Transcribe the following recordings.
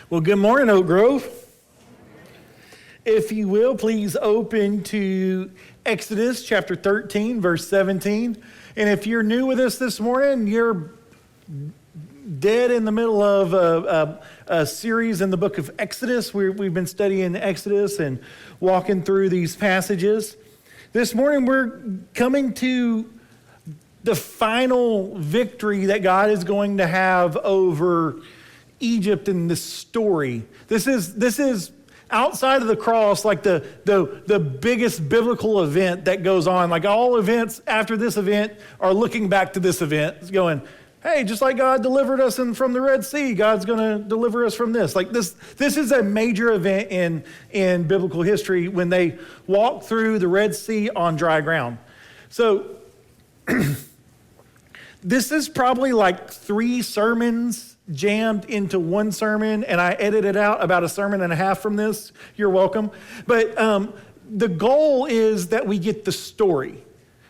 Well, good morning, Oak Grove. If you will, please open to Exodus chapter 13, verse 17. And if you're new with us this morning, you're dead in the middle of a series in the book of Exodus. We've been studying Exodus and walking through these passages. This morning, we're coming to the final victory that God is going to have over Egypt in this story. This is outside of the cross, like the biggest biblical event that goes on. Like all events after this event are looking back to this event. It's going, hey, just like God delivered us from the Red Sea, God's going to deliver us from this. Like this is a major event in biblical history when they walk through the Red Sea on dry ground. So this is probably like 3 sermons jammed into one sermon, and I edited out about a sermon and a half from this. You're welcome. But the goal is that we get the story.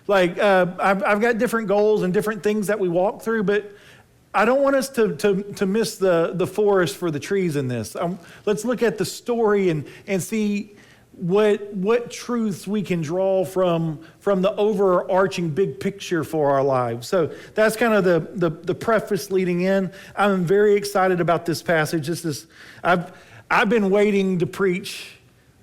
Like I've got different goals and different things that we walk through, but I don't want us to miss the forest for the trees in this. Let's look at the story and see what truths we can draw from the overarching big picture for our lives. So that's kind of the preface leading in. I'm very excited about this passage. I've been waiting to preach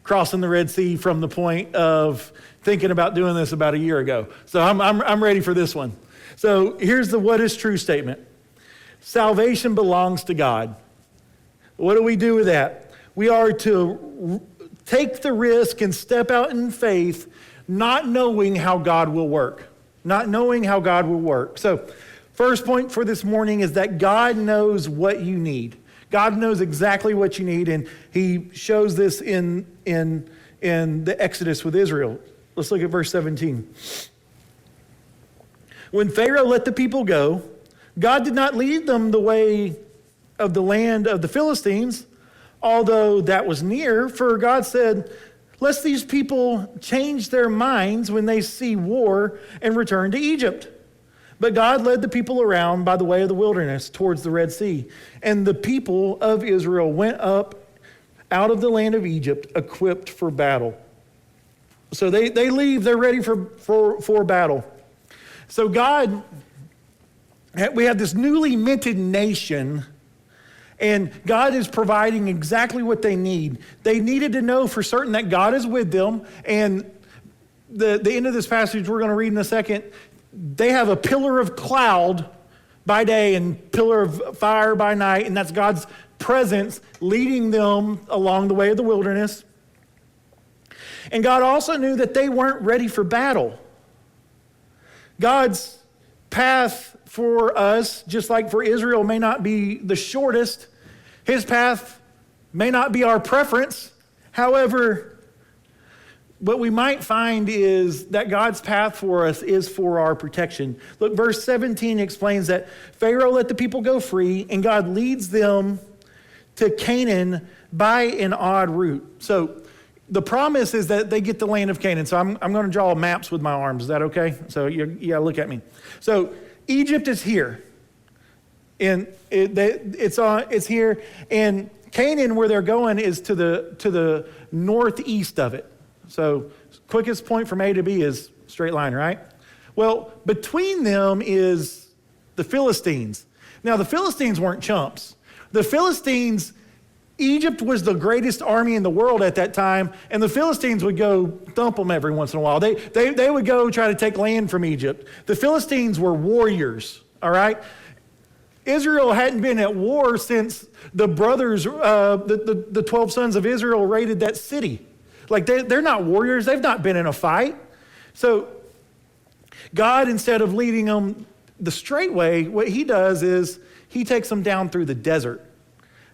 crossing the Red Sea from the point of thinking about doing this about a year ago. So I'm ready for this one. So here's the what is true statement. Salvation belongs to God. What do we do with that? We are to take the risk and step out in faith, not knowing how God will work. Not knowing how God will work. So first point for this morning is that God knows what you need. God knows exactly what you need, and he shows this in the Exodus with Israel. Let's look at verse 17. When Pharaoh let the people go, God did not lead them the way of the land of the Philistines, although that was near, for God said, lest these people change their minds when they see war and return to Egypt. But God led the people around by the way of the wilderness towards the Red Sea. And the people of Israel went up out of the land of Egypt equipped for battle. So they leave, they're ready for battle. So we have this newly minted nation, and God is providing exactly what they need. They needed to know for certain that God is with them. And the end of this passage we're going to read in a second, they have a pillar of cloud by day and pillar of fire by night, and that's God's presence leading them along the way of the wilderness. And God also knew that they weren't ready for battle. God's path for us, just like for Israel, may not be the shortest. His path may not be our preference. However, what we might find is that God's path for us is for our protection. Look, verse 17 explains that Pharaoh let the people go free, and God leads them to Canaan by an odd route. So the promise is that they get the land of Canaan. So I'm going to draw maps with my arms. Is that okay? So you got to look at me. So Egypt is here, and it's here. And Canaan, where they're going, is to the northeast of it. So quickest point from A to B is straight line, right? Well, between them is the Philistines. Now, the Philistines weren't chumps. The Philistines, Egypt was the greatest army in the world at that time, and the Philistines would go thump them every once in a while. They would go try to take land from Egypt. The Philistines were warriors, all right? Israel hadn't been at war since the brothers, the 12 sons of Israel raided that city. Like they're not warriors. They've not been in a fight. So God, instead of leading them the straight way, what he does is he takes them down through the desert.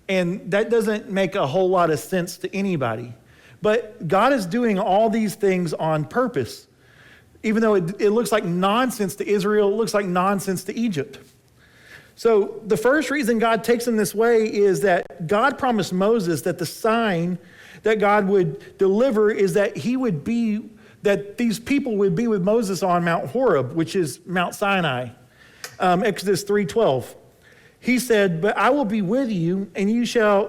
And that doesn't make a whole lot of sense to anybody. But God is doing all these things on purpose. Even though it looks like nonsense to Israel, it looks like nonsense to Egypt. So the first reason God takes them this way is that God promised Moses that the sign that God would deliver is that that these people would be with Moses on Mount Horeb, which is Mount Sinai. Exodus 3:12. he said, but I will be with you, and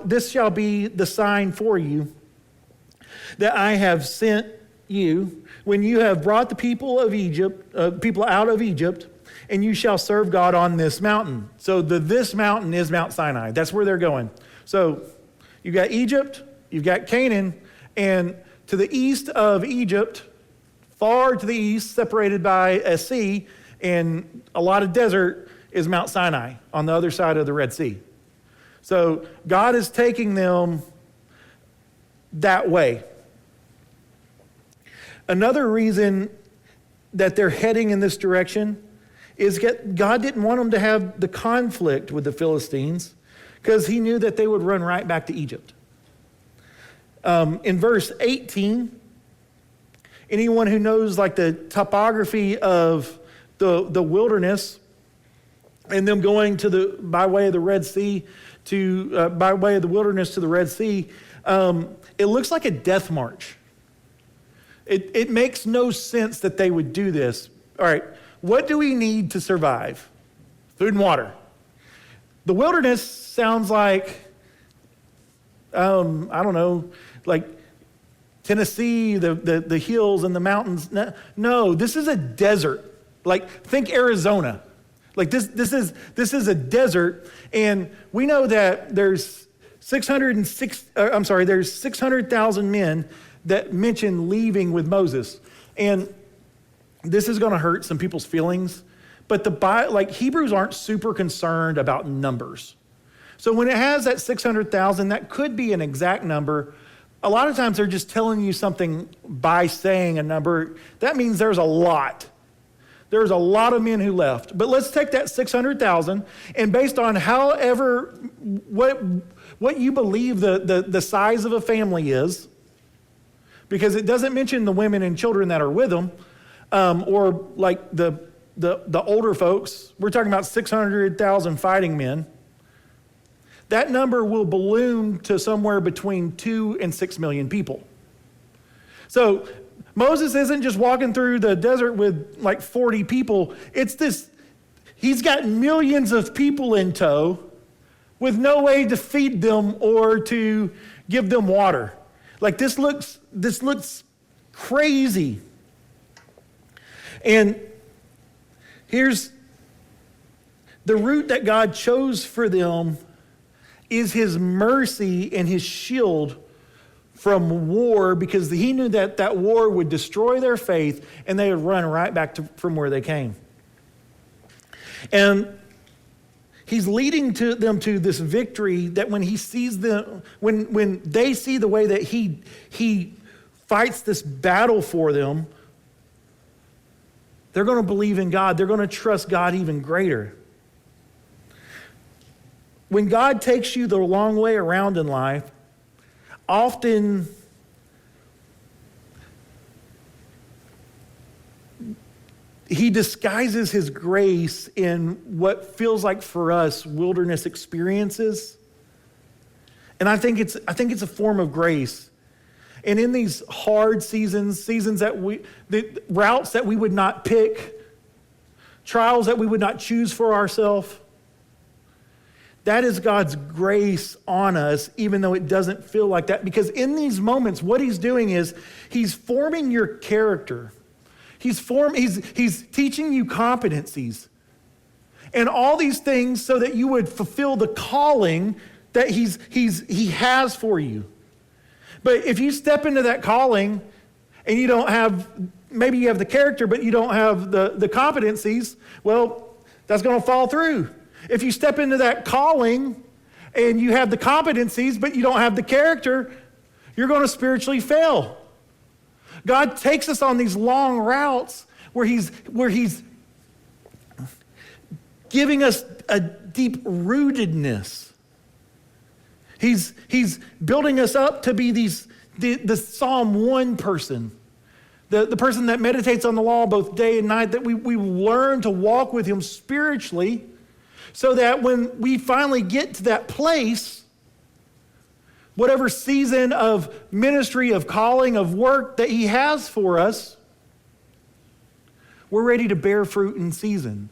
this shall be the sign for you that I have sent you when you have brought the people out of Egypt, and you shall serve God on this mountain. So this mountain is Mount Sinai. That's where they're going. So you've got Egypt, you've got Canaan, and to the east of Egypt, far to the east, separated by a sea and a lot of desert, is Mount Sinai on the other side of the Red Sea. So God is taking them that way. Another reason that they're heading in this direction is God didn't want them to have the conflict with the Philistines because he knew that they would run right back to Egypt. In verse 18, anyone who knows like the topography of the wilderness and them going by way of the Red Sea by way of the wilderness to the Red Sea, it looks like a death march. It makes no sense that they would do this. All right, what do we need to survive? Food and water. The wilderness sounds like, I don't know, like Tennessee, the hills and the mountains. No, this is a desert. Like think Arizona. Like this is a desert, and we know that there's 600,000 men that mention leaving with Moses. And this is going to hurt some people's feelings, but Hebrews aren't super concerned about numbers. So when it has that 600,000, that could be an exact number. A lot of times they're just telling you something by saying a number. That means there's a lot. There's a lot of men who left. But let's take that 600,000, and based on what you believe the size of a family is, because it doesn't mention the women and children that are with them, or like the older folks. We're talking about 600,000 fighting men. That number will balloon to somewhere between 2 and 6 million people. So Moses isn't just walking through the desert with like 40 people. He's got millions of people in tow with no way to feed them or to give them water. Like this looks crazy. And here's the route that God chose for them is his mercy and his shield from war, because he knew that war would destroy their faith and they would run right back from where they came. And he's leading them to this victory that when he sees them, when they see the way that he fights this battle for them, they're going to believe in God. They're going to trust God even greater. When God takes you the long way around in life, often he disguises his grace in what feels like for us wilderness experiences. And I think it's a form of grace. And in these hard seasons the routes that we would not pick, trials that we would not choose for ourselves, that is God's grace on us, even though it doesn't feel like that. Because in these moments, what he's doing is he's forming your character. He's teaching you competencies and all these things so that you would fulfill the calling that he has for you. But if you step into that calling and you don't have, maybe you have the character, but you don't have the competencies, well, that's going to fall through. If you step into that calling and you have the competencies, but you don't have the character, you're going to spiritually fail. God takes us on these long routes where he's giving us a deep rootedness. He's building us up to be the Psalm 1 person, the person that meditates on the law both day and night, that we learn to walk with him spiritually, so that when we finally get to that place, whatever season of ministry, of calling, of work that he has for us, we're ready to bear fruit in season.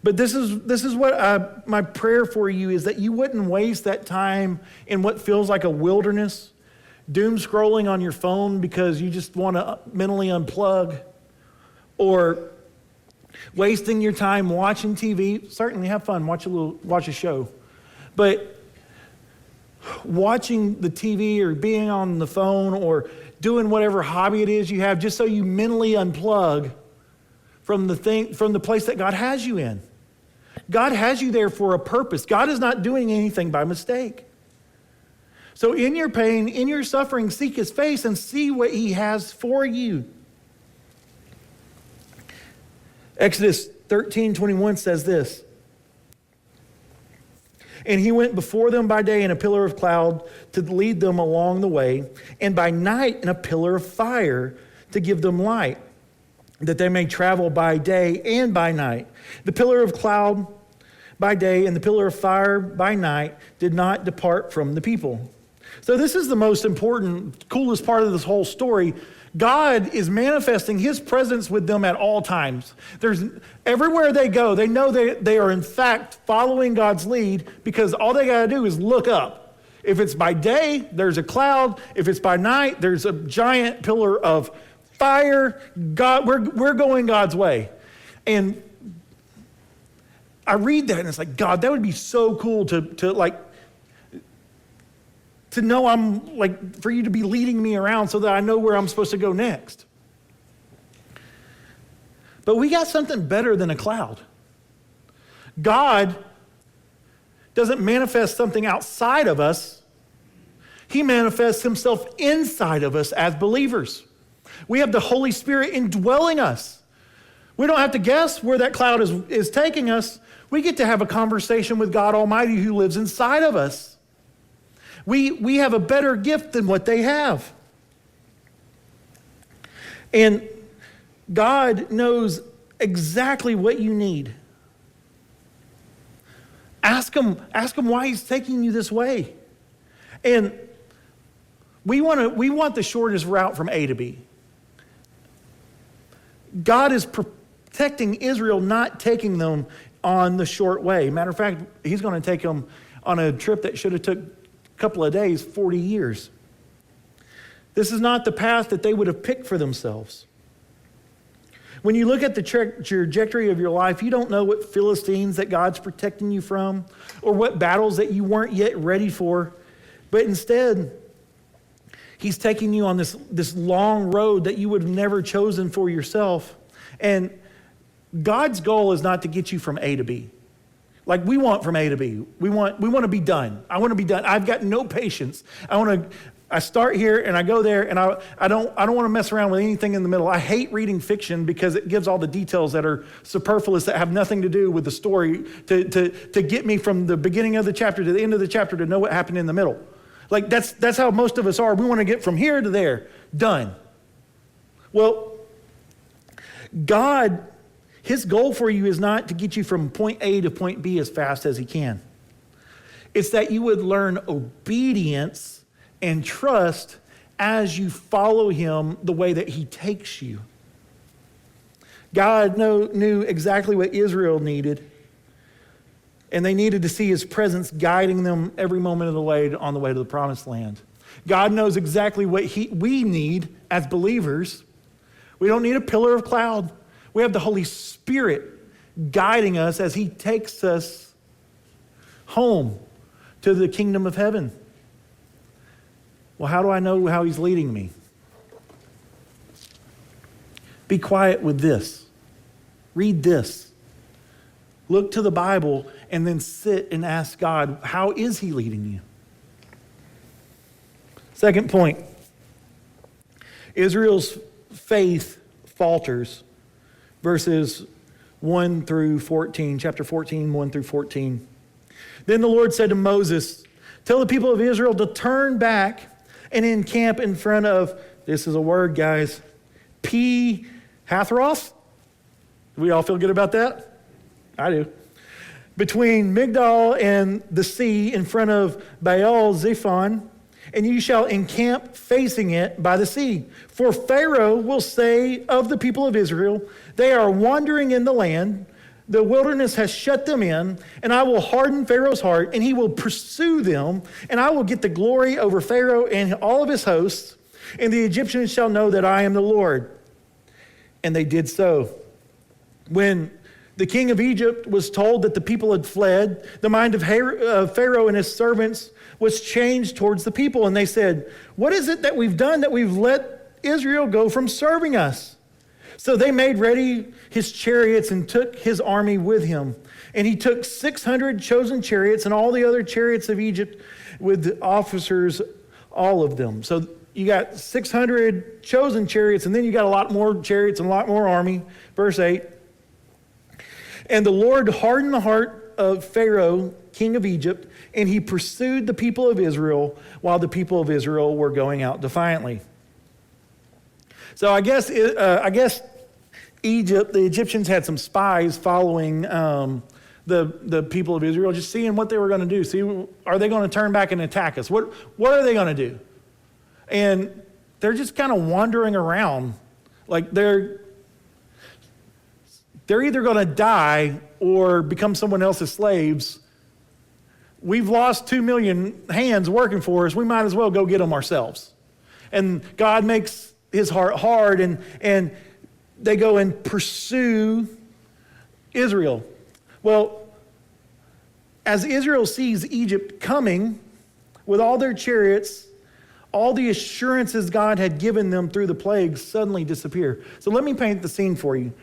But this is what my prayer for you is, that you wouldn't waste that time in what feels like a wilderness, doom scrolling on your phone because you just want to mentally unplug, or wasting your time watching TV. Certainly have fun, watch a show. But watching the TV or being on the phone or doing whatever hobby it is you have just so you mentally unplug from the place that God has you in. God has you there for a purpose. God is not doing anything by mistake. So in your pain, in your suffering, seek his face and see what he has for you. Exodus 13:21 says this. And he went before them by day in a pillar of cloud to lead them along the way, and by night in a pillar of fire to give them light, that they may travel by day and by night. The pillar of cloud by day and the pillar of fire by night did not depart from the people. So this is the most important, coolest part of this whole story. God is manifesting his presence with them at all times. Everywhere they go, they know they are in fact following God's lead, because all they got to do is look up. If it's by day, there's a cloud. If it's by night, there's a giant pillar of fire. God, we're going God's way. And I read that and it's like, God, that would be so cool to know for you to be leading me around so that I know where I'm supposed to go next. But we got something better than a cloud. God doesn't manifest something outside of us. He manifests himself inside of us as believers. We have the Holy Spirit indwelling us. We don't have to guess where that cloud is taking us. We get to have a conversation with God Almighty who lives inside of us. We have a better gift than what they have. And God knows exactly what you need. Ask him why he's taking you this way. And we want the shortest route from A to B. God is protecting Israel, not taking them on the short way. Matter of fact, he's going to take them on a trip that should have took couple of days, 40 years. This is not the path that they would have picked for themselves. When you look at the trajectory of your life, you don't know what Philistines that God's protecting you from, or what battles that you weren't yet ready for, but instead, he's taking you on this long road that you would have never chosen for yourself. And God's goal is not to get you from A to B. Like we want from A to B. We want to be done. I want to be done. I've got no patience. I start here and I go there, and I don't want to mess around with anything in the middle. I hate reading fiction because it gives all the details that are superfluous, that have nothing to do with the story, to get me from the beginning of the chapter to the end of the chapter to know what happened in the middle. Like that's how most of us are. We want to get from here to there, done. Well, God, his goal for you is not to get you from point A to point B as fast as he can. It's that you would learn obedience and trust as you follow him the way that he takes you. God knew exactly what Israel needed, and they needed to see his presence guiding them every moment of the way on the way to the promised land. God knows exactly what we need as believers. We don't need a pillar of cloud. We have the Holy Spirit guiding us as he takes us home to the kingdom of heaven. Well, how do I know how he's leading me? Be quiet with this. Read this. Look to the Bible and then sit and ask God, how is he leading you? Second point, Israel's faith falters. Verses 1 through 14, chapter 14, 1 through 14. Then the Lord said to Moses, tell the people of Israel to turn back and encamp in front of, this is a word, guys, Pi-hahiroth. Do we all feel good about that? I do. Between Migdal and the sea in front of Baal-zephon, and you shall encamp facing it by the sea. For Pharaoh will say of the people of Israel, they are wandering in the land, The wilderness has shut them in, and I will harden Pharaoh's heart, and he will pursue them, and I will get the glory over Pharaoh and all of his hosts, and the Egyptians shall know that I am the Lord." And they did so. When the king of Egypt was told that the people had fled, the mind of Pharaoh and his servants was changed towards the people, and they said, "What is it that we've done that we've let Israel go from serving us?" So they made ready his chariots and took his army with him. And he took 600 chosen chariots and all the other chariots of Egypt with officers, all of them. So you got 600 chosen chariots, and then you got a lot more chariots and a lot more army. Verse 8. "And the Lord hardened the heart of Pharaoh, king of Egypt, and he pursued the people of Israel while the people of Israel were going out defiantly." So I guess Egypt, the Egyptians had some spies following the people of Israel, just seeing what they were going to do. See, are they going to turn back and attack us? What are they going to do? And they're just kind of wandering around. Like they're either going to die or become someone else's slaves. We've lost 2 million hands working for us. We might as well go get them ourselves. And God makes his heart hard, and they go and pursue Israel. Well, as Israel sees Egypt coming with all their chariots, all the assurances God had given them through the plagues suddenly disappear. So let me paint the scene for you.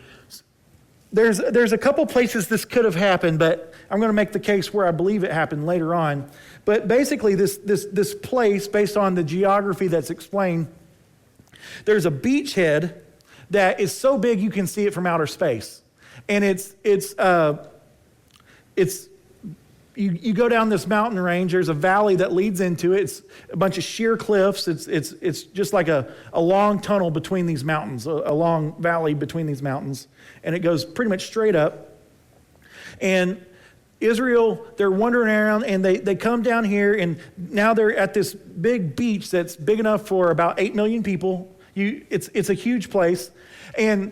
There's a couple places this could have happened, but I'm going to make the case where I believe it happened later on. But basically, this place, based on the geography that's explained, there's a beachhead that is so big you can see it from outer space, and you go down this mountain range. There's a valley that leads into it. It's a bunch of sheer cliffs. It's just like a long tunnel between these mountains, a long valley between these mountains, and it goes pretty much straight up. And Israel, they're wandering around, and they come down here, and now they're at this big beach that's big enough for about 8 million people. It's a huge place. And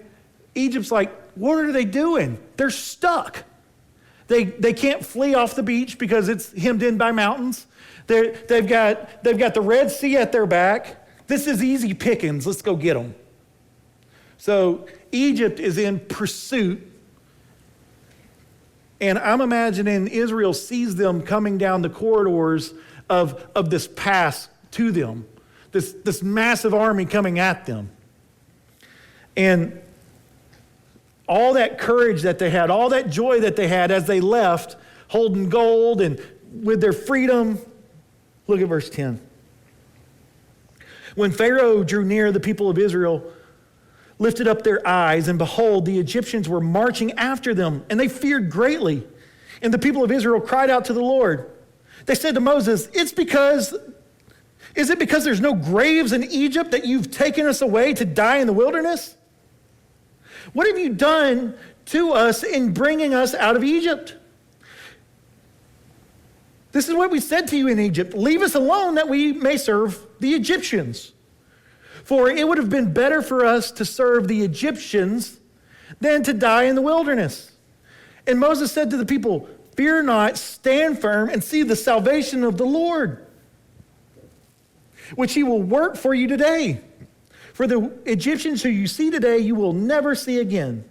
Egypt's like, what are they doing? They're stuck. They can't flee off the beach because it's hemmed in by mountains. They've got the Red Sea at their back. This is easy pickings. Let's go get them. So Egypt is in pursuit. And I'm imagining Israel sees them coming down the corridors of this pass to them. This massive army coming at them. And all that courage that they had, all that joy that they had as they left, holding gold and with their freedom. Look at verse 10. "When Pharaoh drew near, the people of Israel lifted up their eyes, and behold, the Egyptians were marching after them, and they feared greatly. And the people of Israel cried out to the Lord. They said to Moses, is it because there's no graves in Egypt that you've taken us away to die in the wilderness? What have you done to us in bringing us out of Egypt? This is what we said to you in Egypt. Leave us alone that we may serve the Egyptians. For it would have been better for us to serve the Egyptians than to die in the wilderness. And Moses said to the people, fear not, stand firm and see the salvation of the Lord, which he will work for you today. For the Egyptians who you see today, you will never see again.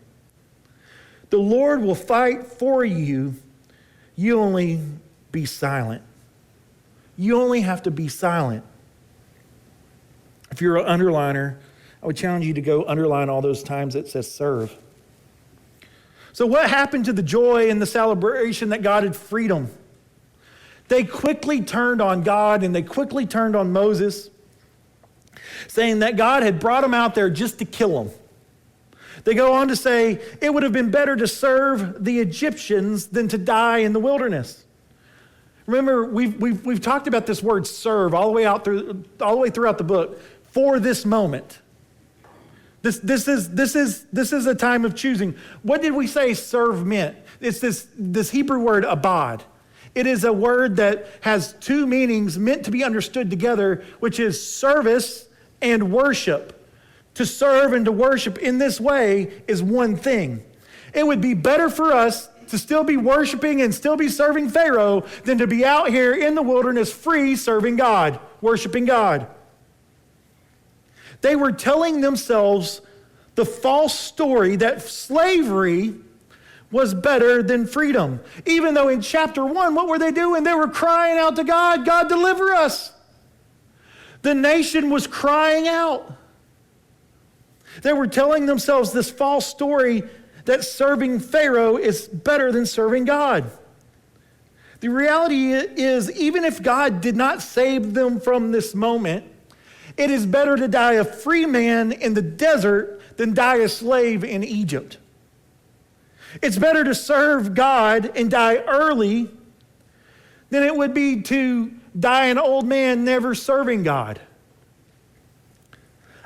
The Lord will fight for you. You only be silent. You only have to be silent. If you're an underliner, I would challenge you to go underline all those times it says serve. So what happened to the joy and the celebration that God had freed them? They quickly turned on God and they quickly turned on Moses, saying that God had brought them out there just to kill them. They go on to say, it would have been better to serve the Egyptians than to die in the wilderness. Remember, we've talked about this word serve all the way throughout the book. For this moment. This is a time of choosing. What did we say serve meant? It's this Hebrew word abad. It is a word that has two meanings meant to be understood together, which is service and worship. To serve and to worship in this way is one thing. It would be better for us to still be worshiping and still be serving Pharaoh than to be out here in the wilderness free serving God, worshiping God. They were telling themselves the false story that slavery was better than freedom. Even though in chapter 1, what were they doing? They were crying out to God, God, deliver us. The nation was crying out. They were telling themselves this false story that serving Pharaoh is better than serving God. The reality is, even if God did not save them from this moment, it is better to die a free man in the desert than die a slave in Egypt. It's better to serve God and die early than it would be to die an old man never serving God.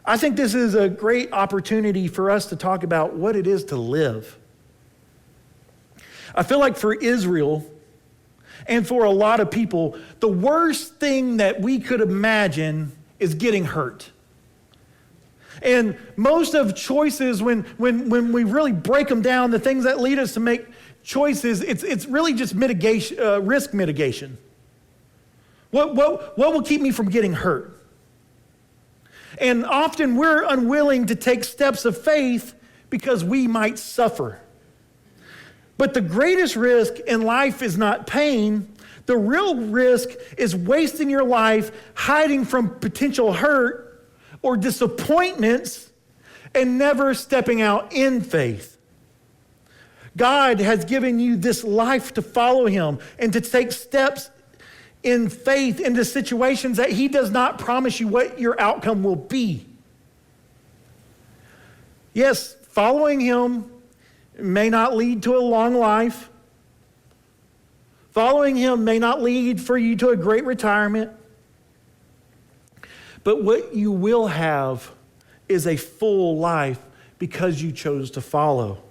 I think this is a great opportunity for us to talk about what it is to live. I feel like for Israel and for a lot of people, the worst thing that we could imagine is getting hurt. And most of choices, when we really break them down, the things that lead us to make choices, it's really just mitigation, risk mitigation. What will keep me from getting hurt? And often we're unwilling to take steps of faith because we might suffer. But the greatest risk in life is not pain. The real risk is wasting your life hiding from potential hurt or disappointments and never stepping out in faith. God has given you this life to follow him and to take steps in faith into situations that he does not promise you what your outcome will be. Yes, following him may not lead to a long life. Following him may not lead for you to a great retirement. But what you will have is a full life because you chose to follow.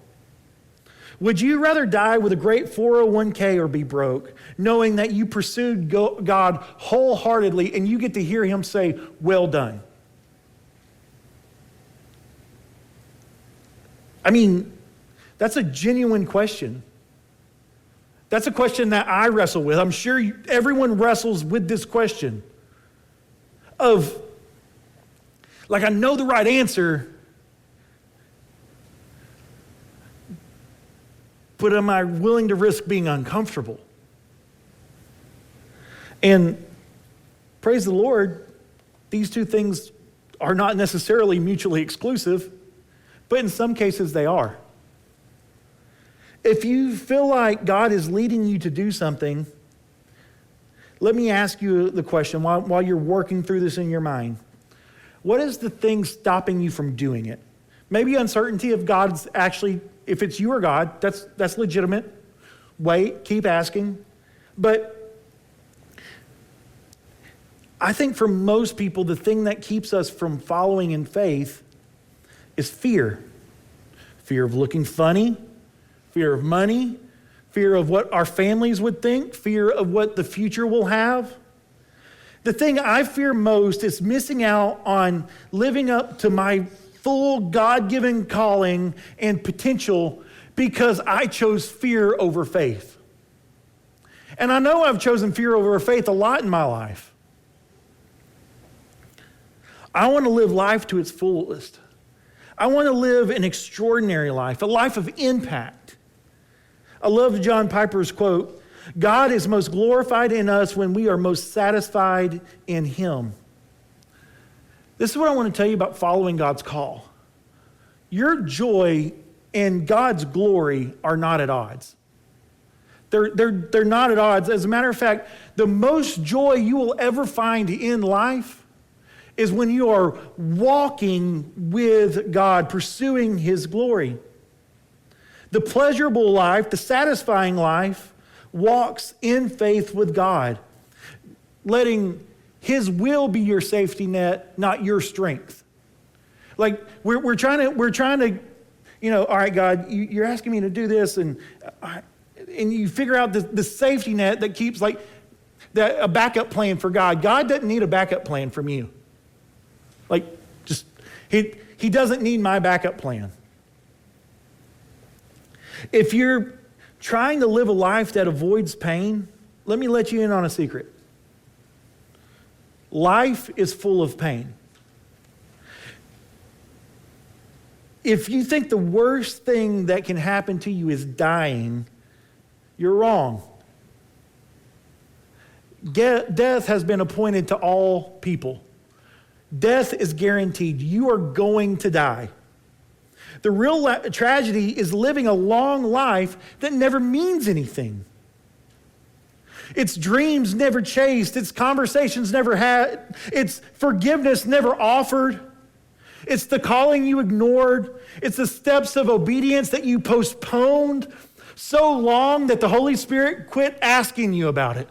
Would you rather die with a great 401k or be broke, knowing that you pursued God wholeheartedly and you get to hear him say, well done? I mean, that's a genuine question. That's a question that I wrestle with. I'm sure everyone wrestles with this question of, like, I know the right answer, but am I willing to risk being uncomfortable? And praise the Lord, these two things are not necessarily mutually exclusive, but in some cases they are. If you feel like God is leading you to do something, let me ask you the question while you're working through this in your mind. What is the thing stopping you from doing it? Maybe uncertainty if God's actually, if it's you or God, that's legitimate. Wait, keep asking. But I think for most people, the thing that keeps us from following in faith is fear. Fear of looking funny, fear of money, fear of what our families would think, fear of what the future will have. The thing I fear most is missing out on living up to my full God-given calling and potential because I chose fear over faith. And I know I've chosen fear over faith a lot in my life. I want to live life to its fullest. I want to live an extraordinary life, a life of impact. I love John Piper's quote, God is most glorified in us when we are most satisfied in him. This is what I want to tell you about following God's call. Your joy and God's glory are not at odds. They're not at odds. As a matter of fact, the most joy you will ever find in life is when you are walking with God, pursuing his glory. The pleasurable life, the satisfying life, walks in faith with God, letting his will be your safety net, not your strength. Like we're trying to, all right, God, you're asking me to do this, and you figure out the safety net that keeps a backup plan for God. God doesn't need a backup plan from you. He doesn't need my backup plan. If you're trying to live a life that avoids pain, let me let you in on a secret. Life is full of pain. If you think the worst thing that can happen to you is dying, you're wrong. Death has been appointed to all people. Death is guaranteed. You are going to die. The real tragedy is living a long life that never means anything. Its dreams never chased, its conversations never had, its forgiveness never offered. It's the calling you ignored. It's the steps of obedience that you postponed so long that the Holy Spirit quit asking you about it.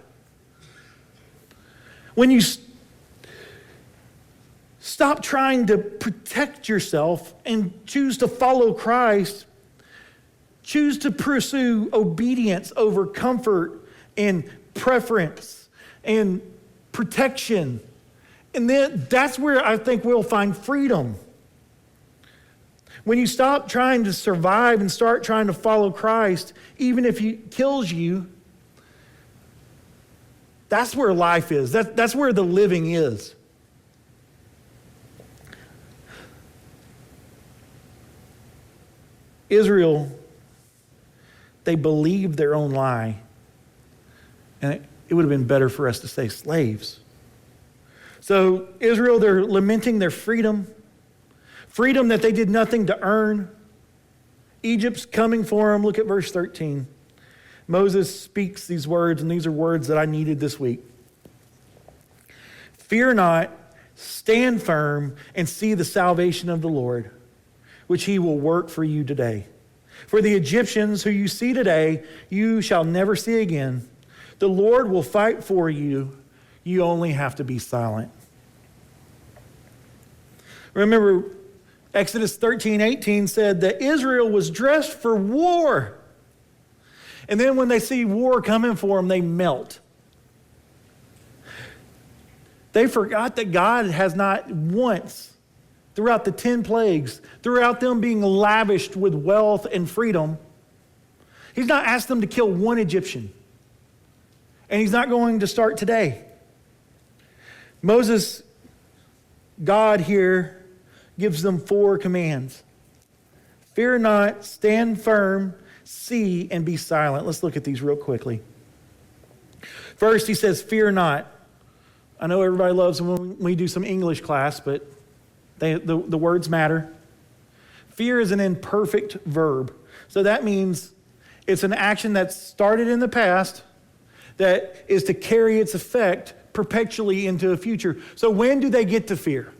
When you stop trying to protect yourself and choose to follow Christ, choose to pursue obedience over comfort and preference and protection. And then that's where I think we'll find freedom. When you stop trying to survive and start trying to follow Christ, even if he kills you, that's where life is. That's where the living is. Israel, they believed their own lie. And it would have been better for us to say slaves. So Israel, they're lamenting their freedom that they did nothing to earn. Egypt's coming for them. Look at verse 13. Moses speaks these words, and these are words that I needed this week. Fear not, stand firm, and see the salvation of the Lord, which he will work for you today. For the Egyptians who you see today, you shall never see again. The Lord will fight for you. You only have to be silent. Remember, Exodus 13:18 said that Israel was dressed for war. And then when they see war coming for them, they melt. They forgot that God has not once, throughout the 10 plagues, throughout them being lavished with wealth and freedom, he's not asked them to kill one Egyptian. And he's not going to start today. Moses, God here, gives them 4 commands. Fear not, stand firm, see, and be silent. Let's look at these real quickly. First, he says, fear not. I know everybody loves when we do some English class, but the words matter. Fear is an imperfect verb. So that means it's an action that's started in the past that is to carry its effect perpetually into the future. So when do they get to fear?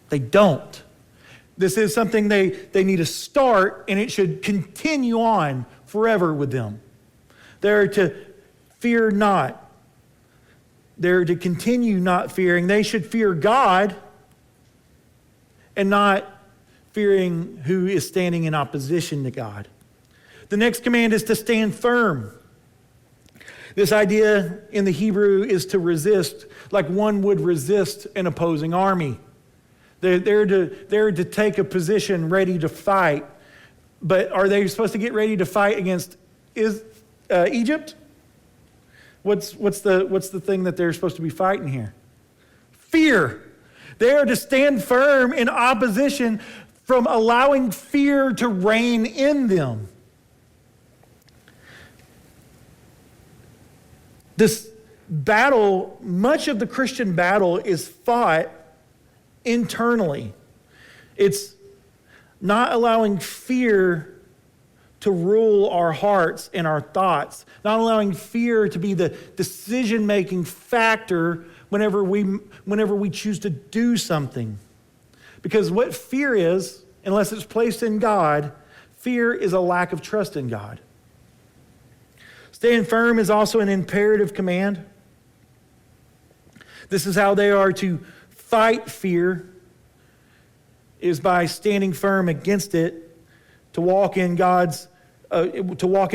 They don't. This is something they need to start, and it should continue on forever with them. They're to fear not. They're to continue not fearing. They should fear God and not fearing who is standing in opposition to God. The next command is to stand firm. This idea in the Hebrew is to resist, like one would resist an opposing army. They're to take a position ready to fight. But are they supposed to get ready to fight against Egypt? What's the thing that they're supposed to be fighting here? Fear. They are to stand firm in opposition from allowing fear to reign in them. This battle, much of the Christian battle is fought internally. It's not allowing fear to rule our hearts and our thoughts, not allowing fear to be the decision-making factor whenever we choose to do something. Because what fear is, unless it's placed in God, fear is a lack of trust in God. Stand firm is also an imperative command. This is how they are to fight fear, is by standing firm against it, to walk in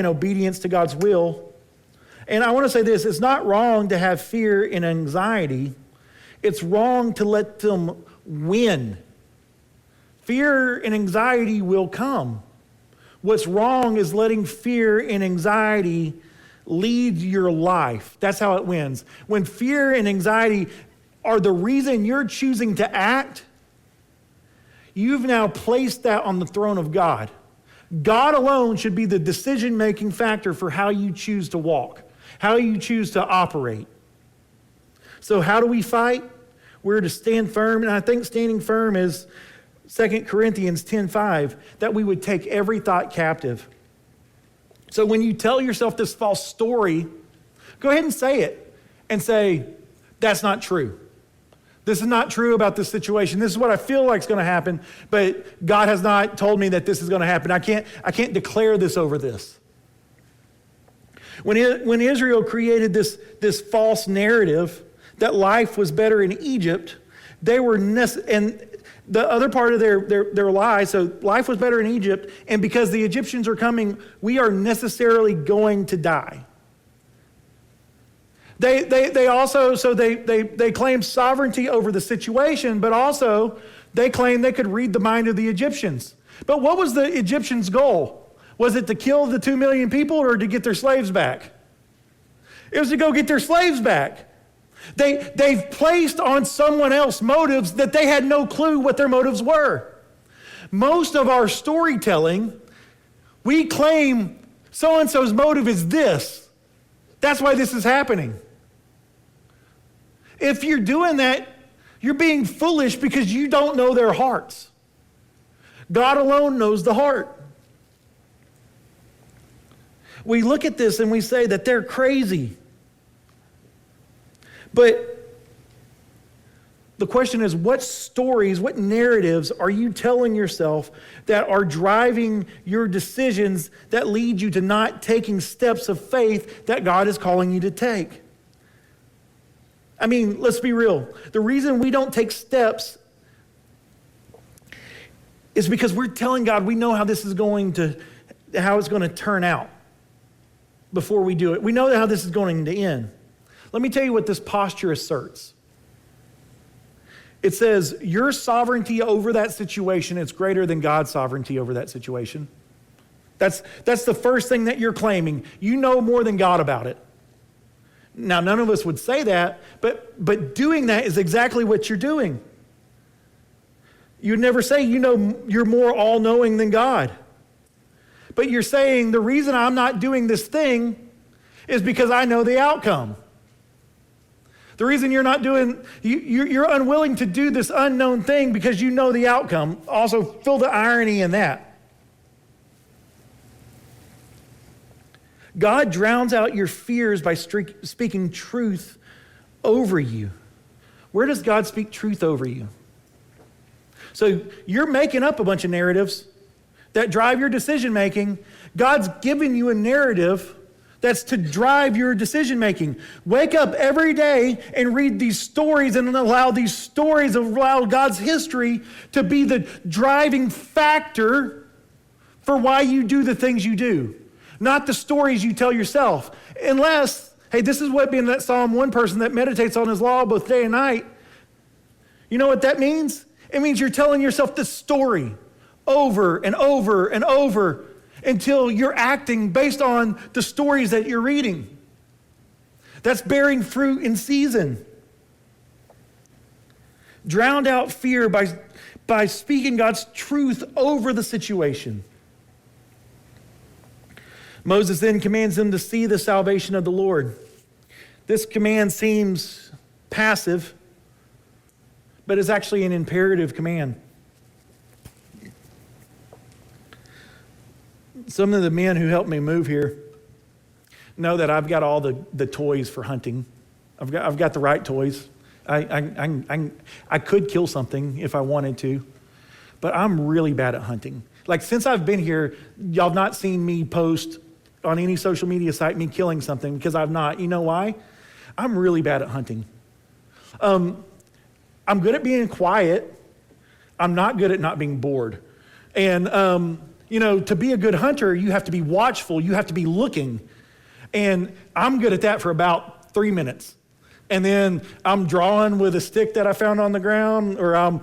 obedience to God's will. And I want to say this, it's not wrong to have fear and anxiety. It's wrong to let them win. Fear and anxiety will come. What's wrong is letting fear and anxiety lead your life. That's how it wins. When fear and anxiety are the reason you're choosing to act, you've now placed that on the throne of God. God alone should be the decision-making factor for how you choose to walk, how you choose to operate. So how do we fight? We're to stand firm, and I think standing firm is 2 Corinthians 10:5, that we would take every thought captive. So when you tell yourself this false story, go ahead and say it and say, that's not true. This is not true about this situation. This is what I feel like is going to happen, but God has not told me that this is going to happen. I can't declare this over this. When Israel created this false narrative that life was better in Egypt, they were and the other part of their lie, so life was better in Egypt, and because the Egyptians are coming, we are necessarily going to die. They also claimed sovereignty over the situation, but also they claimed they could read the mind of the Egyptians. But what was the Egyptians' goal? Was it to kill the 2 million people or to get their slaves back? It was to go get their slaves back. They've placed on someone else motives that they had no clue what their motives were. Most of our storytelling, we claim so-and-so's motive is this. That's why this is happening. If you're doing that, you're being foolish because you don't know their hearts. God alone knows the heart. We look at this and we say that they're crazy. But the question is, what stories, what narratives are you telling yourself that are driving your decisions that lead you to not taking steps of faith that God is calling you to take? I mean, let's be real. The reason we don't take steps is because we're telling God we know how this is how it's going to turn out before we do it. We know how this is going to end. Let me tell you what this posture asserts. It says, your sovereignty over that situation is greater than God's sovereignty over that situation. That's the first thing that you're claiming. You know more than God about it. Now, none of us would say that, but doing that is exactly what you're doing. You'd never say, you're more all-knowing than God. But you're saying, the reason I'm not doing this thing is because I know the outcome. The reason you're not doing, you're unwilling to do this unknown thing because you know the outcome. Also, feel the irony in that. God drowns out your fears by speaking truth over you. Where does God speak truth over you? So you're making up a bunch of narratives that drive your decision making. God's given you a narrative that's to drive your decision making. Wake up every day and read these stories and allow God's history to be the driving factor for why you do the things you do, not the stories you tell yourself. Unless, hey, this is what being that Psalm 1 person that meditates on his law both day and night. You know what that means? It means you're telling yourself this story over and over and over until you're acting based on the stories that you're reading. That's bearing fruit in season. Drowned out fear by speaking God's truth over the situation. Moses then commands them to see the salvation of the Lord. This command seems passive, but it's actually an imperative command. Some of the men who helped me move here know that I've got all the toys for hunting. I've got the right toys. I could kill something if I wanted to, but I'm really bad at hunting. Like, since I've been here, y'all have not seen me post on any social media site me killing something, because I've not. You know why? I'm really bad at hunting. I'm good at being quiet. I'm not good at not being bored. And, to be a good hunter, you have to be watchful. You have to be looking. And I'm good at that for about 3 minutes. And then I'm drawing with a stick that I found on the ground, or I'm,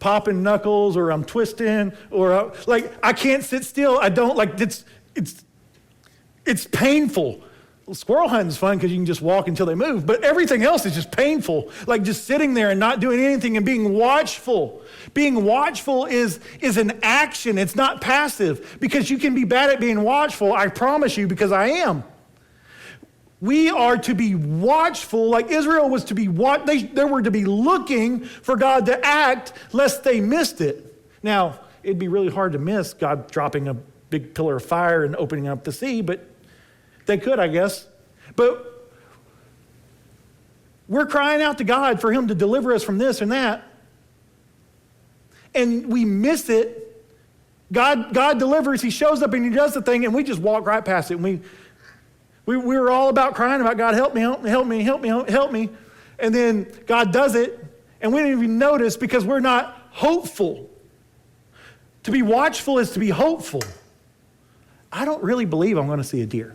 popping knuckles or I'm twisting or like I can't sit still. I don't like it's painful. Well, squirrel hunting is fun because you can just walk until they move, but everything else is just painful. Like just sitting there and not doing anything and being watchful. Being watchful is an action. It's not passive because you can be bad at being watchful. I promise you, because I am. We are to be watchful, like Israel was to be they were to be looking for God to act lest they missed it. Now, it'd be really hard to miss God dropping a big pillar of fire and opening up the sea, but they could, I guess. But we're crying out to God for him to deliver us from this and that. And we miss it. God delivers, he shows up and he does the thing and we just walk right past it. And we were all about crying about God, help me, help me, help me, help me, help me. And then God does it and we didn't even notice because we're not hopeful. To be watchful is to be hopeful. I don't really believe I'm going to see a deer.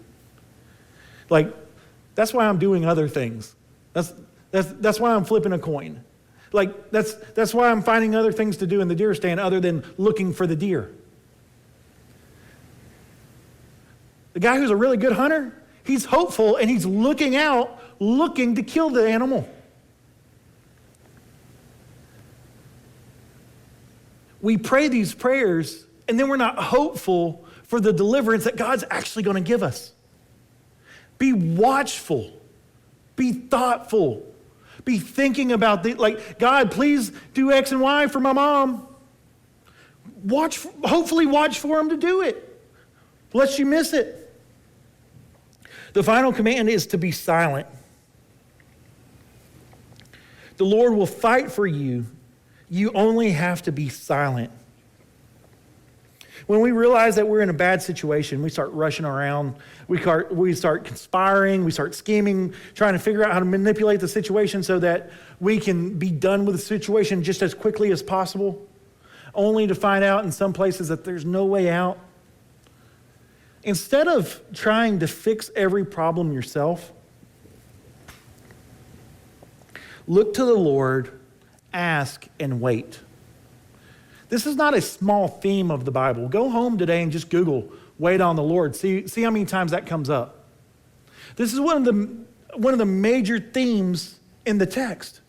Like, that's why I'm doing other things. That's why I'm flipping a coin. Like, that's why I'm finding other things to do in the deer stand other than looking for the deer. The guy who's a really good hunter, he's hopeful and he's looking out, looking to kill the animal. We pray these prayers and then we're not hopeful for the deliverance that God's actually going to give us. Be watchful. Be thoughtful. Be thinking about like, God, please do X and Y for my mom. Hopefully watch for him to do it, lest you miss it. The final command is to be silent. The Lord will fight for you. You only have to be silent. When we realize that we're in a bad situation, we start rushing around, we start conspiring, we start scheming, trying to figure out how to manipulate the situation so that we can be done with the situation just as quickly as possible, only to find out in some places that there's no way out. Instead of trying to fix every problem yourself, look to the Lord, ask, and wait. This is not a small theme of the Bible. Go home today and just Google, wait on the Lord. See how many times that comes up. This is one of the major themes in the text.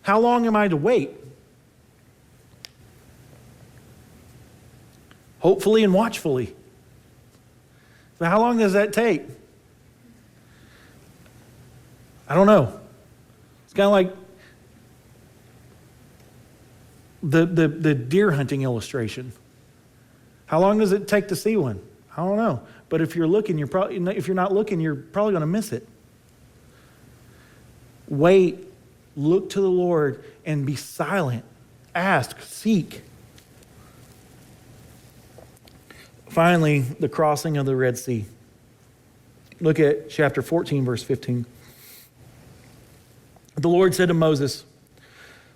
How long am I to wait? Hopefully and watchfully. So how long does that take? I don't know. It's kind of like the deer hunting illustration. How long does it take to see one? I don't know. But if you're looking, if you're not looking, you're probably going to miss it. Wait, look to the Lord, and be silent. Ask, seek. Finally, the crossing of the Red Sea. Look at chapter 14, verse 15. The Lord said to Moses,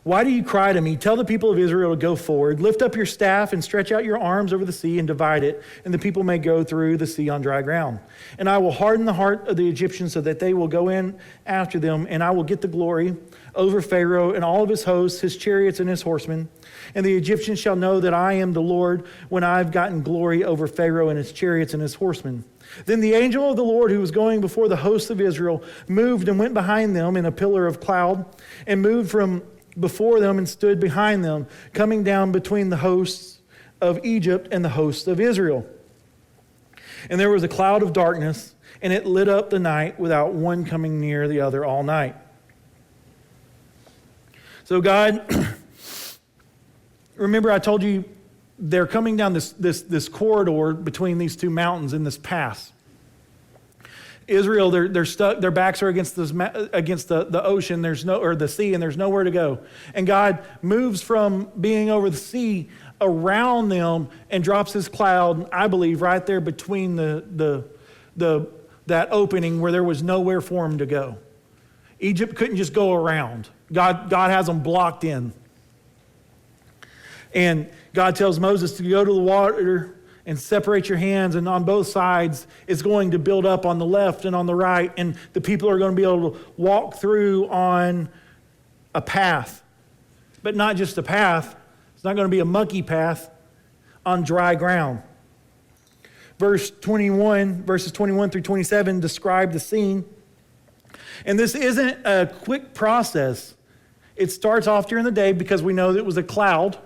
"Why do you cry to me? Tell the people of Israel to go forward. Lift up your staff and stretch out your arms over the sea and divide it, and the people may go through the sea on dry ground. And I will harden the heart of the Egyptians so that they will go in after them, and I will get the glory over Pharaoh and all of his hosts, his chariots and his horsemen. And the Egyptians shall know that I am the Lord when I've gotten glory over Pharaoh and his chariots and his horsemen." Then the angel of the Lord who was going before the hosts of Israel moved and went behind them in a pillar of cloud and moved from before them and stood behind them, coming down between the hosts of Egypt and the hosts of Israel. And there was a cloud of darkness, and it lit up the night without one coming near the other all night. So God, remember I told you they're coming down this corridor between these two mountains in this pass. Israel, they're stuck. Their backs are against the ocean. Or the sea, and there's nowhere to go. And God moves from being over the sea around them and drops His cloud, I believe, right there between that opening where there was nowhere for Him to go. Egypt couldn't just go around. God has them blocked in. And God tells Moses to go to the water and separate your hands, and on both sides it's going to build up on the left and on the right, and the people are going to be able to walk through on a path, but not just a path. It's not going to be a mucky path on dry ground. Verses 21 through 27 describe the scene. And this isn't a quick process. It starts off during the day because we know that it was a cloud,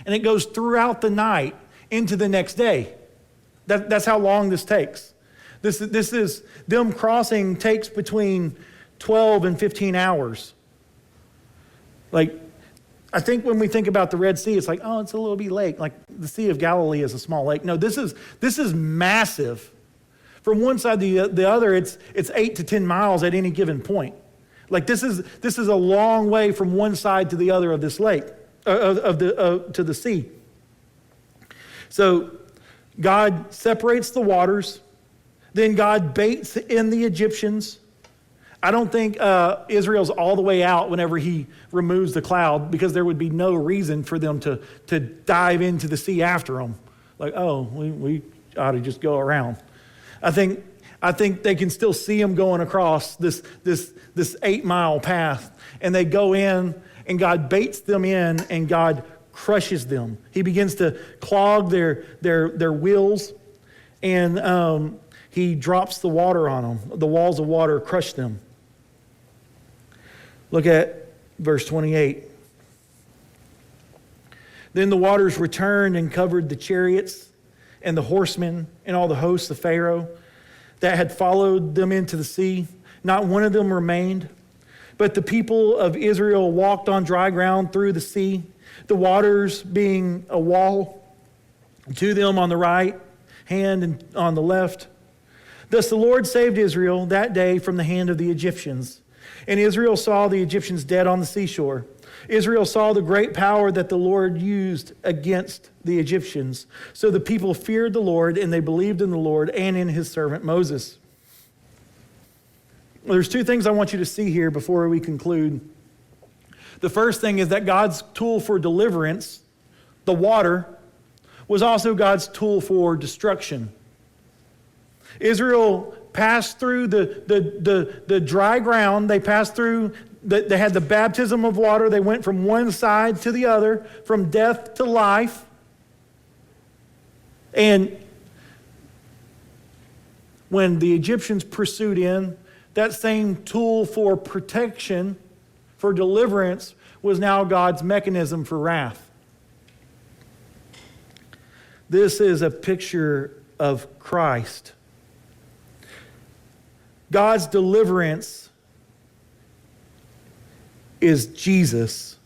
and it goes throughout the night into the next day. That's how long this takes. This is them crossing takes between 12 and 15 hours. Like, I think when we think about the Red Sea, it's like, oh, it's a little bitty lake. Like the Sea of Galilee is a small lake. No, this is massive. From one side to the other, it's 8 to 10 miles at any given point. Like this is a long way from one side to the other of this lake, to the sea. So God separates the waters. Then God baits in the Egyptians. I don't think Israel's all the way out whenever he removes the cloud, because there would be no reason for them to dive into the sea after them. Like, oh, we ought to just go around. I think they can still see them going across this 8-mile path, and they go in, and God baits them in, and God crushes them. He begins to clog their wheels, and he drops the water on them. The walls of water crush them. Look at verse 28. Then the waters returned and covered the chariots and the horsemen and all the hosts of Pharaoh that had followed them into the sea. Not one of them remained. But the people of Israel walked on dry ground through the sea, the waters being a wall to them on the right hand and on the left. Thus the Lord saved Israel that day from the hand of the Egyptians. And Israel saw the Egyptians dead on the seashore. Israel saw the great power that the Lord used against the Egyptians. So the people feared the Lord, and they believed in the Lord and in his servant Moses. Well, there's two things I want you to see here before we conclude. The first thing is that God's tool for deliverance, the water, was also God's tool for destruction. Israel passed through the dry ground. They passed through, they had the baptism of water. They went from one side to the other, from death to life. And when the Egyptians pursued in, that same tool for protection, for deliverance, was now God's mechanism for wrath. This is a picture of Christ. God's deliverance is Jesus.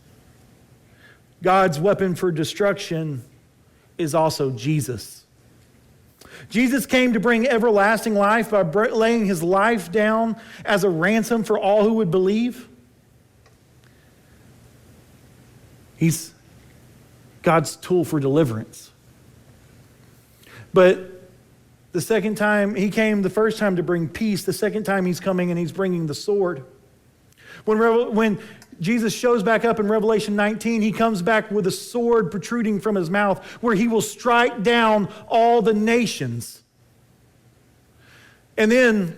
God's weapon for destruction is also Jesus. Jesus came to bring everlasting life by laying his life down as a ransom for all who would believe. He's God's tool for deliverance. But the second time, he came the first time to bring peace. The second time he's coming and he's bringing the sword. When Jesus shows back up in Revelation 19, he comes back with a sword protruding from his mouth where he will strike down all the nations. And then,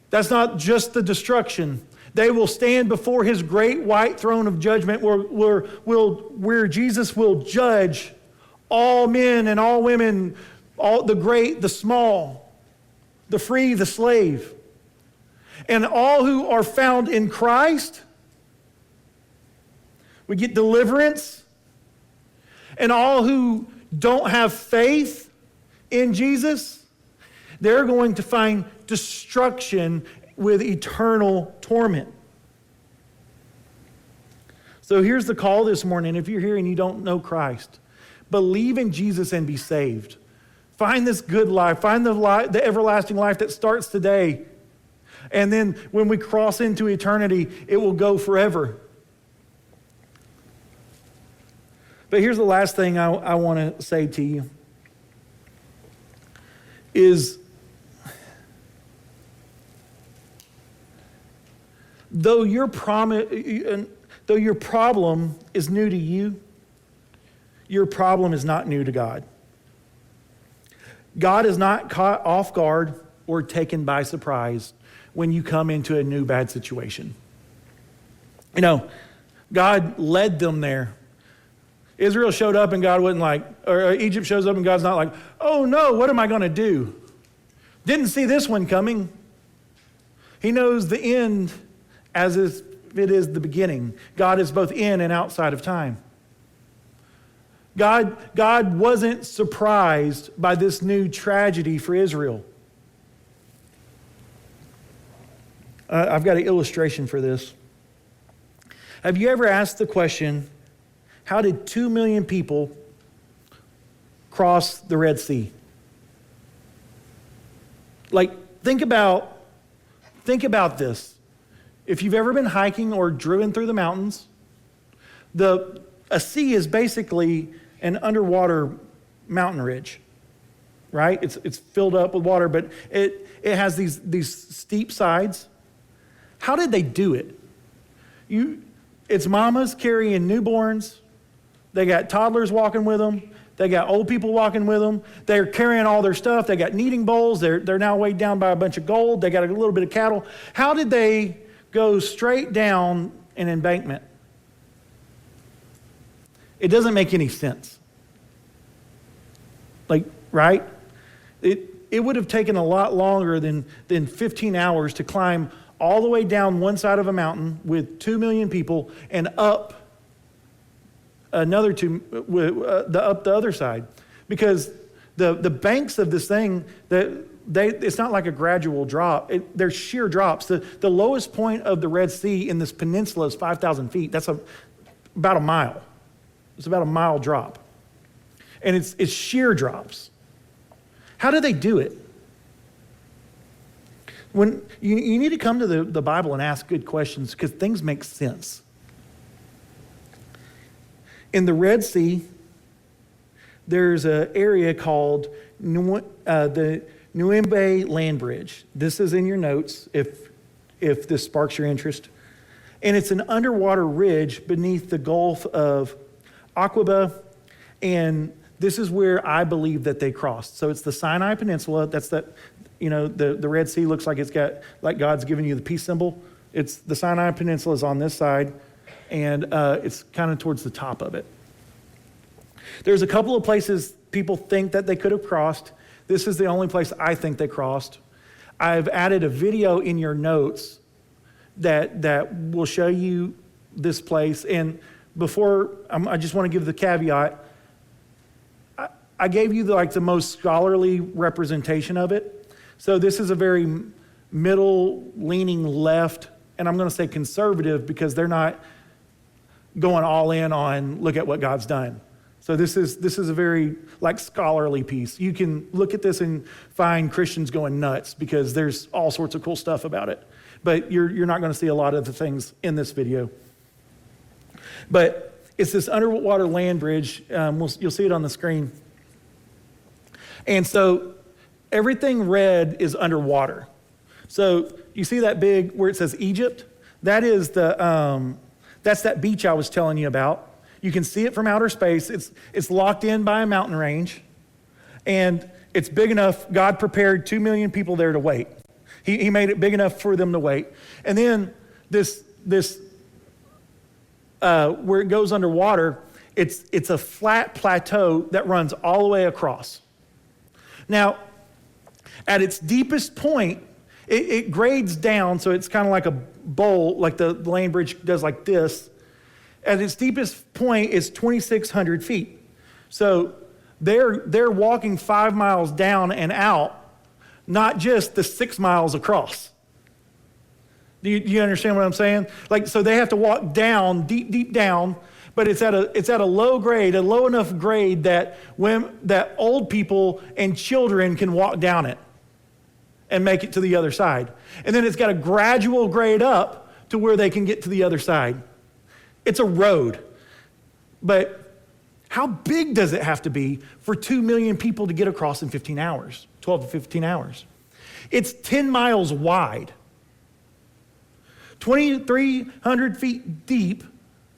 that's not just the destruction. They will stand before his great white throne of judgment where Jesus will judge all men and all women, all the great, the small, the free, the slave. And all who are found in Christ, we get deliverance. And all who don't have faith in Jesus, they're going to find destruction with eternal torment. So here's the call this morning. If you're here and you don't know Christ, believe in Jesus and be saved. Find this good life. Find the everlasting life that starts today. And then when we cross into eternity, it will go forever. But here's the last thing I want to say to you is, though your problem is new to you, your problem is not new to God. God is not caught off guard or taken by surprise when you come into a new bad situation. You know, God led them there. Israel showed up and God wasn't like, or Egypt shows up and God's not like, oh no, what am I going to do? Didn't see this one coming. He knows the end as if it is the beginning. God is both in and outside of time. God wasn't surprised by this new tragedy for Israel. I've got an illustration for this. Have you ever asked the question, how did 2 million people cross the Red Sea? Like, think about this. If you've ever been hiking or driven through the mountains, a sea is basically an underwater mountain ridge, right? It's filled up with water, but it has these steep sides. How did they do it? It's mamas carrying newborns. They got toddlers walking with them. They got old people walking with them. They're carrying all their stuff. They got kneading bowls. They're now weighed down by a bunch of gold. They got a little bit of cattle. How did they go straight down an embankment? It doesn't make any sense. Like, right? It would have taken a lot longer than 15 hours to climb all the way down one side of a mountain with 2 million people and up another up the other side, because the banks of this thing, it's not like a gradual drop. They're sheer drops. The lowest point of the Red Sea in this peninsula is 5,000 feet. That's about a mile. It's about a mile drop, and it's sheer drops. How do they do it? When you need to come to the Bible and ask good questions, because things make sense. In the Red Sea, there's an area called the Nuembe Land Bridge. This is in your notes if this sparks your interest. And it's an underwater ridge beneath the Gulf of Aqaba, and this is where I believe that they crossed. So it's the Sinai Peninsula. That's the Red Sea looks like it's got, like God's given you the peace symbol. It's the Sinai Peninsula is on this side, and it's kind of towards the top of it. There's a couple of places people think that they could have crossed. This is the only place I think they crossed. I've added a video in your notes that will show you this place. And before, I just want to give the caveat. I gave you the most scholarly representation of it. So this is a very middle-leaning left, and I'm going to say conservative because they're not going all in on look at what God's done. So this is a very scholarly piece. You can look at this and find Christians going nuts because there's all sorts of cool stuff about it. But you're not going to see a lot of the things in this video. But it's this underwater land bridge. You'll see it on the screen. And so everything red is underwater. So you see that big where it says Egypt? That is that's that beach I was telling you about. You can see it from outer space. It's locked in by a mountain range, and it's big enough. God prepared 2 million people there to wait. He made it big enough for them to wait. And then this where it goes underwater, it's a flat plateau that runs all the way across. Now, at its deepest point, it grades down, so it's kind of like a bowl, like the land bridge does like this. At its deepest point is 2,600 feet. So they're walking 5 miles down and out, not just the 6 miles across. Do you understand what I'm saying? So they have to walk down, deep down, but it's at a low grade, a low enough grade that old people and children can walk down it and make it to the other side. And then it's got a gradual grade up to where they can get to the other side. It's a road. But how big does it have to be for 2 million people to get across in 15 hours, 12 to 15 hours? It's 10 miles wide, 2,300 feet deep,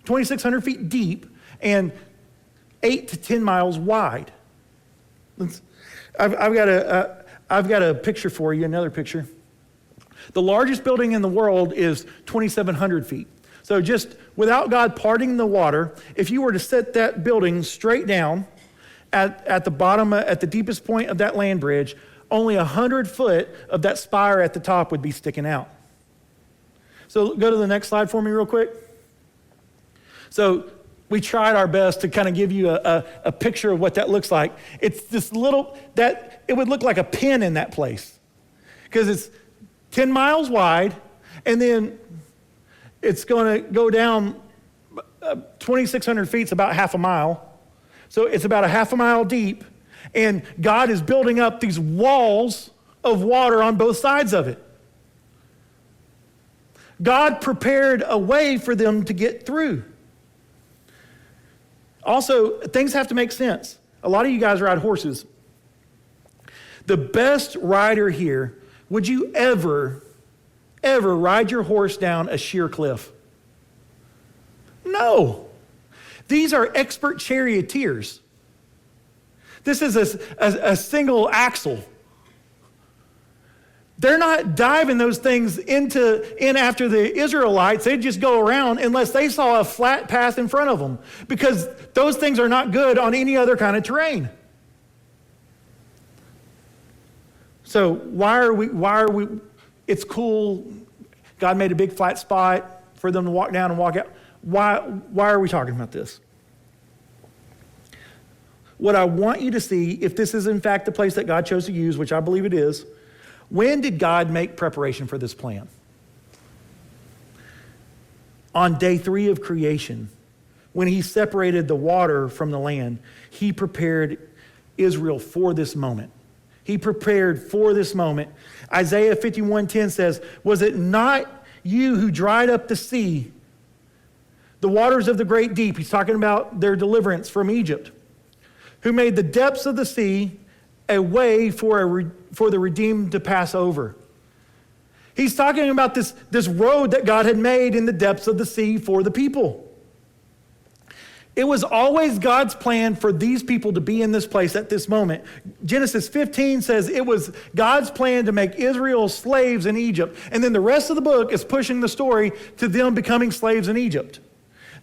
2,600 feet deep, and 8 to 10 miles wide. I've got a picture for you, another picture. The largest building in the world is 2,700 feet. So just without God parting the water, if you were to set that building straight down at the bottom, at the deepest point of that land bridge, only 100 foot of that spire at the top would be sticking out. So go to the next slide for me real quick. So we tried our best to kind of give you a picture of what that looks like. It's this little, it would look like a pin in that place because it's 10 miles wide, and then it's going to go down 2,600 feet, it's about half a mile. So it's about a half a mile deep, and God is building up these walls of water on both sides of it. God prepared a way for them to get through. Also, things have to make sense. A lot of you guys ride horses. The best rider here, would you ever ride your horse down a sheer cliff? No. These are expert charioteers. This is a single axle. They're not diving those things in after the Israelites. They'd just go around unless they saw a flat path in front of them, because those things are not good on any other kind of terrain. So why are we, it's cool. God made a big flat spot for them to walk down and walk out. Why are we talking about this? What I want you to see, if this is in fact the place that God chose to use, which I believe it is, when did God make preparation for this plan? On day 3 of creation, when he separated the water from the land, he prepared Israel for this moment. He prepared for this moment. Isaiah 51:10 says, "Was it not you who dried up the sea, the waters of the great deep?" He's talking about their deliverance from Egypt. "Who made the depths of the sea a way for the redeemed to pass over." He's talking about this road that God had made in the depths of the sea for the people. It was always God's plan for these people to be in this place at this moment. Genesis 15 says it was God's plan to make Israel slaves in Egypt. And then the rest of the book is pushing the story to them becoming slaves in Egypt.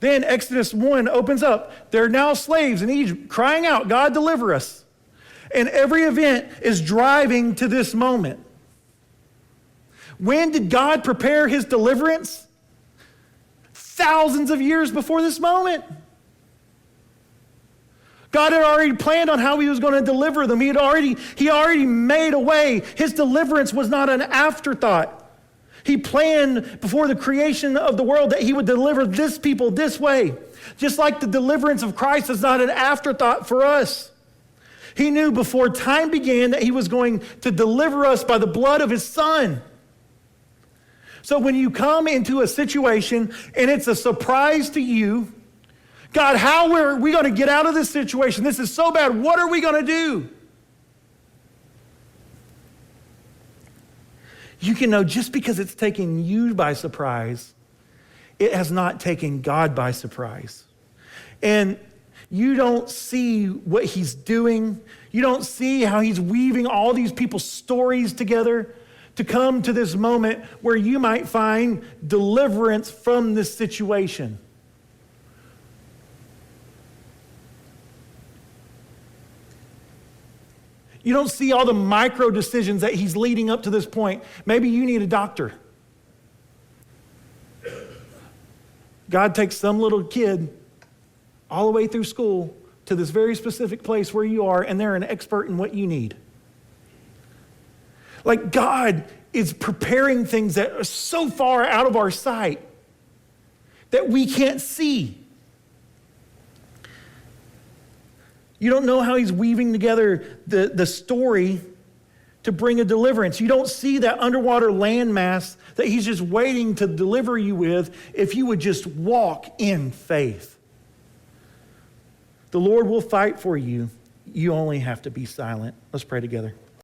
Then Exodus 1 opens up. They're now slaves in Egypt, crying out, "God, deliver us." And every event is driving to this moment. When did God prepare his deliverance? Thousands of years before this moment. God had already planned on how he was going to deliver them. He already made a way. His deliverance was not an afterthought. He planned before the creation of the world that he would deliver this people this way. Just like the deliverance of Christ is not an afterthought for us. He knew before time began that he was going to deliver us by the blood of his son. So when you come into a situation and it's a surprise to you, God, how are we going to get out of this situation? This is so bad. What are we going to do? You can know just because it's taken you by surprise, it has not taken God by surprise. And you don't see what he's doing. You don't see how he's weaving all these people's stories together to come to this moment where you might find deliverance from this situation. You don't see all the micro decisions that he's leading up to this point. Maybe you need a doctor. God takes some little kid all the way through school to this very specific place where you are, and they're an expert in what you need. Like, God is preparing things that are so far out of our sight that we can't see. You don't know how he's weaving together the story to bring a deliverance. You don't see that underwater landmass that he's just waiting to deliver you with if you would just walk in faith. The Lord will fight for you. You only have to be silent. Let's pray together.